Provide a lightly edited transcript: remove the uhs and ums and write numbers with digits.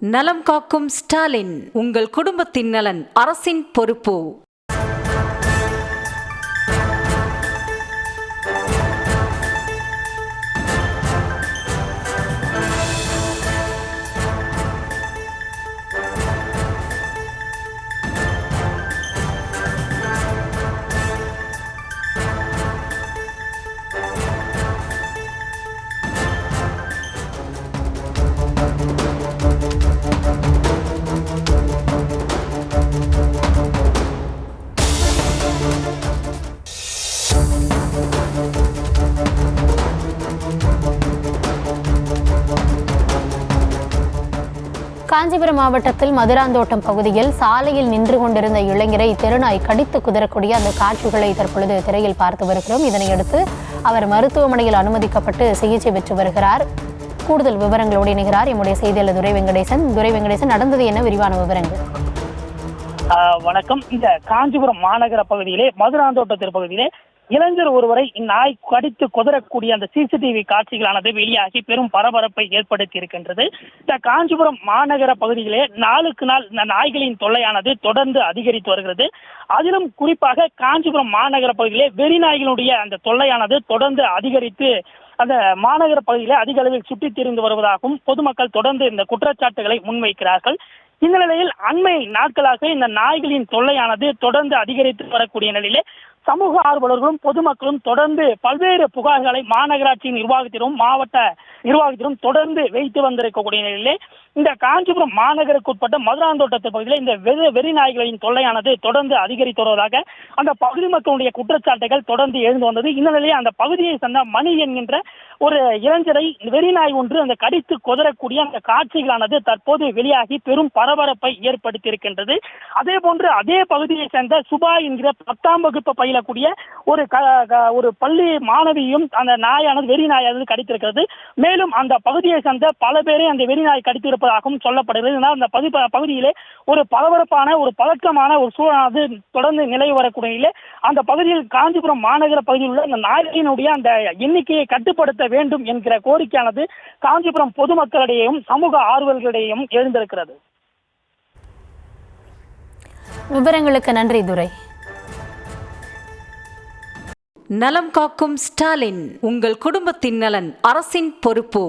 நலம் காக்கும் ஸ்டாலின், உங்கள் குடும்பத்தின் நலன் அரசின் பொறுப்பு. காஞ்சிபுரம் மாவட்டத்தில் மதுராந்தோட்டம் பகுதியில் சாலையில் நின்று கொண்டிருந்த இளைஞரை தெருநாய் கடித்து குதறக்கூடிய அந்த காட்சிகளை தற்பொழுது திரையில் பார்த்து வருகிறோம். இதனையடுத்து அவர் மருத்துவமனையில் அனுமதிக்கப்பட்டு சிகிச்சை பெற்று வருகிறார். கூடுதல் விவரங்களோடு இணைகிறார் எம்முடைய செய்தியாளர் துரை வெங்கடேசன். நடந்தது என்ன, விரிவான விவரங்கள்? வணக்கம். இந்த காஞ்சிபுரம் மாநகர பகுதியிலே மதுராந்தோட்டத்திற்கு பகுதியிலே இளைஞர் ஒருவரை இந்நாய் கடித்து குதறக்கூடிய அந்த சிசிடிவி காட்சிகளானது வெளியாகி பெரும் பரபரப்பை ஏற்படுத்தி இருக்கின்றது. இந்த காஞ்சிபுரம் மாநகர பகுதியிலே நாளுக்கு நாள் இந்த நாய்களின் தொல்லையானது தொடர்ந்து அதிகரித்து வருகிறது. அதிலும் குறிப்பாக காஞ்சிபுரம் மாநகர பகுதியிலே வெறி நாய்களுடைய அந்த தொல்லையானது தொடர்ந்து அதிகரித்து அந்த மாநகர பகுதியிலே அதிக அளவில் சுற்றித் திரிந்து வருவதாகவும் பொதுமக்கள் தொடர்ந்து இந்த குற்றச்சாட்டுகளை முன்வைக்கிறார்கள். இந்த நிலையில் அண்மை நாட்களாக இந்த நாய்களின் தொல்லையானது தொடர்ந்து அதிகரித்து வரக்கூடிய நிலையிலே சமூக ஆர்வலர்களும் பொதுமக்களும் தொடர்ந்து பல்வேறு புகார்களை மாநகராட்சி நிர்வாகத்திலும் மாவட்ட நிர்வாகத்திலும் தொடர்ந்து வைத்து வந்திருக்கக்கூடிய நிலையிலே இந்த காஞ்சிபுரம் மாநகருக்குட்பட்ட மதுராந்தோட்டத்து பகுதியில் இந்த வெறி நாய்களின் தொல்லையானது தொடர்ந்து அதிகரித்து வருவதாக அந்த பகுதி மக்களுடைய குற்றச்சாட்டுகள் தொடர்ந்து எழுந்து வந்தது. இந்த நிலையில் அந்த பகுதியை சேர்ந்த மணி என்கின்ற ஒரு இளைஞரை வெறி நாய் ஒன்று அந்த கடித்து குதறக்கூடிய அந்த காட்சிகளானது தற்போது வெளியாகி பெரும் பரபரப்பை ஏற்படுத்தி இருக்கின்றது. அதே போன்று அதே பகுதியை சேர்ந்த சுபா என்கிற 10ஆம் வகுப்பு பயிலக்கூடிய ஒரு பள்ளி மாணவியும் அந்த நாயானது வெறி நாயானது கடித்திருக்கிறது. மேலும் அந்த பகுதியை சேர்ந்த பல பேரை அந்த வெறி நாய் கடித்திருப்பதாகவும் சொல்லப்படுகிறது. இதனால் அந்த பகுதியிலே ஒரு பரபரப்பான ஒரு பழக்கமான ஒரு சூழலானது தொடர்ந்து நிலவி வரக்கூடிய அந்த பகுதியில் காஞ்சிபுரம் மாநகர பகுதியில் உள்ள அந்த நாய்களினுடைய அந்த எண்ணிக்கையை கட்டுப்படுத்த வேண்டும் என்கிற கோரிக்கையானது காஞ்சிபுரம் பொதுமக்களிடையும் சமூக ஆர்வலர்களிடையும் எழுந்திருக்கிறது. விவரங்களுக்கு நன்றி துரை. நலம் காக்கும் ஸ்டாலின், உங்கள் குடும்பத்தின் நலன் அரசின் பொறுப்பு.